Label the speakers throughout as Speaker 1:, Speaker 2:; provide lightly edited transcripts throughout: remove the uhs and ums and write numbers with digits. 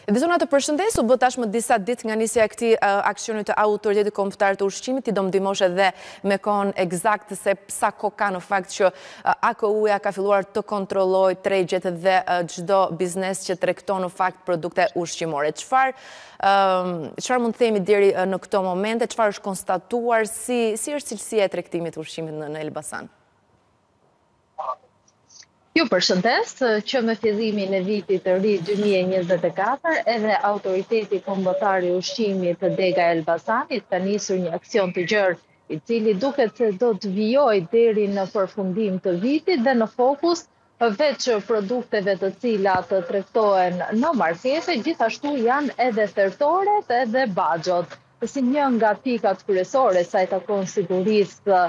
Speaker 1: Edisona, të përshëndes, u bë tashmë disa ditë nga nisja e këtij aksionit të Autoritetit Kombëtar të Ushqimit, ti do më ndihmosh edhe me kohën eksakte se sa kohë ka në fakt që AKU-ja ka filluar të kontrollojë tregjet dhe çdo biznes që tregton në fakt produkte ushqimore. Çfarë mund të themi deri në këto momente, çfarë është konstatuar, si është cilësia e tregtimit të ushqimit në Elbasan?
Speaker 2: Ju përshëndes që me fillimin e vitit të ri 2024, edhe Autoriteti Kombëtar i Ushqimit Dega Elbasanit ka nisur një aksion të gjerë, i cili duket se do të vijojë deri në përfundim të vitit dhe në fokus veç produkteve të cilat tregtohen në markete, gjithashtu janë edhe thertoret edhe baxhot, si një nga pikat kryesore sa i takon sigurisë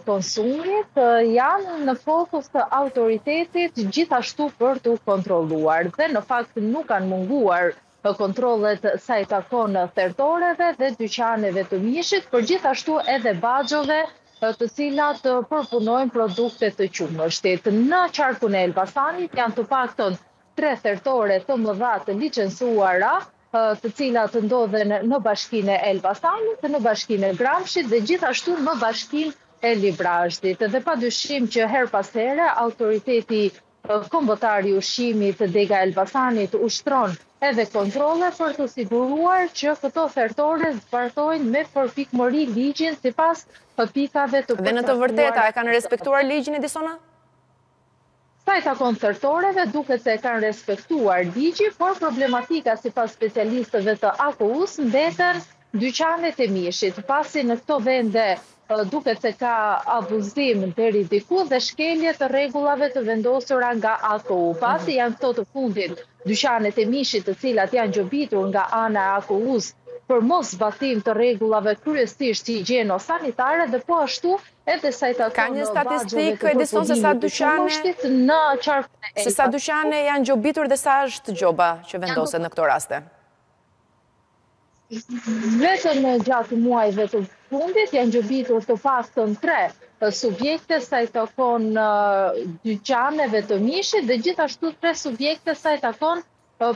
Speaker 2: konsumit, janë në fokus të autoritetit gjithashtu për të kontrolluar. Dhe në fakt nuk kanë munguar kontrollet sa i takon thertoreve dhe dyqaneve të mishit, por gjithashtu edhe baxhove të cilat përpunojnë produkte të qumështit. Në qarkun e Elbasanit janë të paktën 3 thertore të mëdha të licencuara, të cilat ndodhen në bashkinë e Elbasanit, në bashkinë e Gramshit dhe gjithashtu në bashkinë e Librazhdit. Dhe padyshim që her pas here Autoriteti Kombëtar i Ushqimit Dega Elbasanit ushtron edhe kontrolle për të siguruar që këto thertore zbartojnë me përpikmëri ligjin sipas pikave të përcaktuara.
Speaker 1: Dhe në të vërteta e kanë respektuar ligjin, Edisona?
Speaker 2: Sa i takon thertoreve, duket se kanë respektuar ligji, por problematika sipas specialistëve të AKU-s mbeten dyqanet e mishit, pasi në këto vende duket se ka abuzim deri diku dhe shkelje të rregullave të vendosura nga AKU. Pasi janë këto të fundit dyqanet e mishit të cilat janë gjobitur nga ana e AKU-s për mos zbatim të rregullave kryesisht higjieno-sanitare dhe po ashtu edhe sa i takon
Speaker 1: ka një statistikë, Edison, se sa dyqane janë gjobitur dhe sa është gjoba që vendoset në këto raste?
Speaker 2: Vetëm gjatë muajve të fundit janë gjobitur të paktën 3 subjekte sa i takon dyqaneve të mishit dhe gjithashtu 3 subjekte sa i takon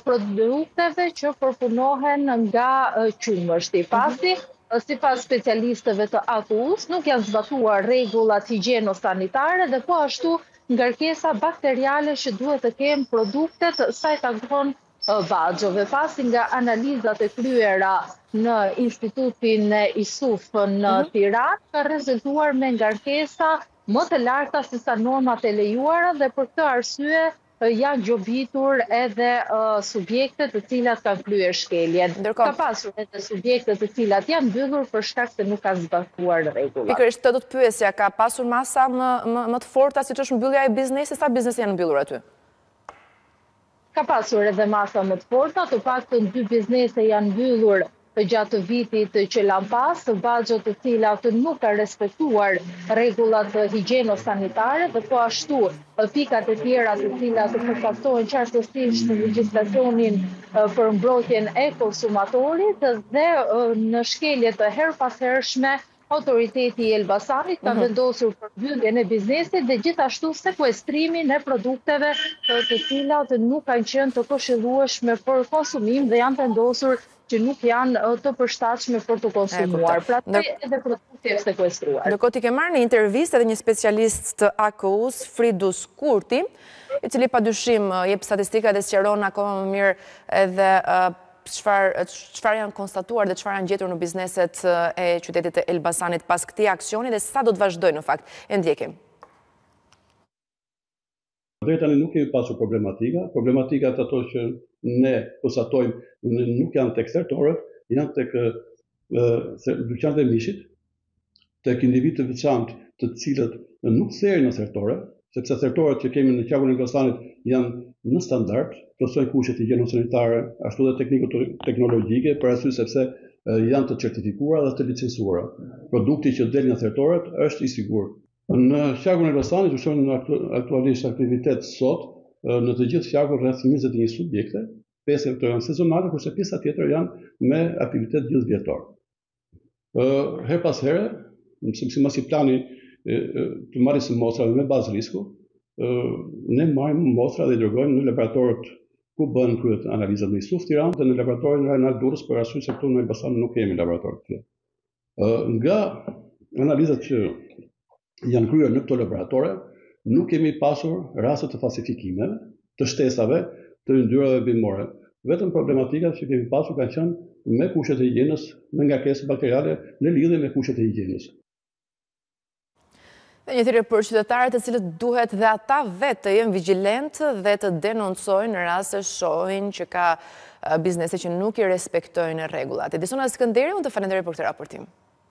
Speaker 2: produkteve që përpunohen nga qumështi. Pasi, sipas specialistëve të AKU-s, nuk janë zbatuar rregullat higjieno-sanitare dhe po ashtu ngarkesa bakteriale që duhet të kenë produktet sa i takon baxhove. Pasi nga analizat e kryera në Institutin ISUF në Tiranë, ka rezultuar me ngarkesa më të larta se sa normat e lejuara dhe për këtë arsye janë gjobitur edhe subjekte të cilat kanë kryer shkeljen. Ka pasur edhe subjekte të cilat janë mbyllur për shkak se nuk kanë zbatuar rregullat.
Speaker 1: Pikërisht të do të pyesja, ka pasur masa më të forta siç është mbyllja e biznesit, sa biznese janë mbyllur aty?
Speaker 2: Ka pasur edhe masa më të forta, të paktën 2 biznese janë mbyllur gjatë vitit që lan pas, baxhot të cilat nuk kanë respektuar rregullat higjieno-sanitare dhe po ashtu pikat e tjera të cilat përcaktohen qartësisht në legjislacionin për mbrojtjen e konsumatorit dhe në shkelje të herpashershme Autoriteti i Elbasanit ka vendosur përmbylljen e biznesit dhe gjithashtu sekuestrimin e produkteve të cilat nuk kanë qenë të këshillueshme për konsumim dhe janë vendosur që nuk janë të përshtatshme për të konsumuar. Pra edhe produkti është sekuestruar.
Speaker 1: Ndërkohë ti ke marrë një intervistë edhe një specialist të AKU-s, Fridus Kurti, i cili padyshim jep statistika dhe sqaron akoma më mirë edhe çfarë janë konstatuar dhe çfarë janë gjetur në bizneset e qytetit të Elbasanit pas këtij aksioni dhe sa do të vazhdojë në fakt. E ndjekim.
Speaker 3: Deri tani nuk kemi pasur problematika. Problematikat ato që ne konstatojmë nuk janë tek thertorët, janë tek dyqanet e mishit, tek individë të veçantë të cilët nuk thërrin në thertore, sepse thertorët që kemi në qarkun e Elbasanit janë në standard, plotësojnë kushtet higjieno-sanitare, ashtu dhe teknologjike, për arsye sepse janë të certifikuara dhe të licencuara. Produkti që del nga thertorët është i sigurt. Në qarkun e Elbasanit ushtrojnë aktualisht aktivitet sot në të gjithë qarkun rreth 21 subjekte, 5 e këto janë sezonale, kurse pjesa tjetër janë me aktivitet gjithëvjetor. Her pas here, sipas plani të marrjes së mostrave me bazë risku, ne marrim mostra dhe i dërgojmë në laboratorët ku bën kryet analizat në ISUF Tiranë dhe në laboratorin Rajnald Durrës, për arsye se këtu në Elbasan nuk kemi laborator të tillë. Nga analizat që janë kryer në këto laboratore, nuk kemi pasur raste të falsifikimeve, të shtesave, të yndyrave bimore. Vetëm problematikat që kemi pasur kanë qenë me kushtet e higjienës, me ngarkesë bakteriale në lidhje me kushtet e higjienës.
Speaker 1: Dhe një thirrje për qytetarët e cilët duhet dhe ata vetë të jenë vigjilentë dhe të denoncojnë në rast se shohin që ka biznese që nuk i respektojnë rregullat. Edisona Skënderi, unë të falenderoj për këtë raportim.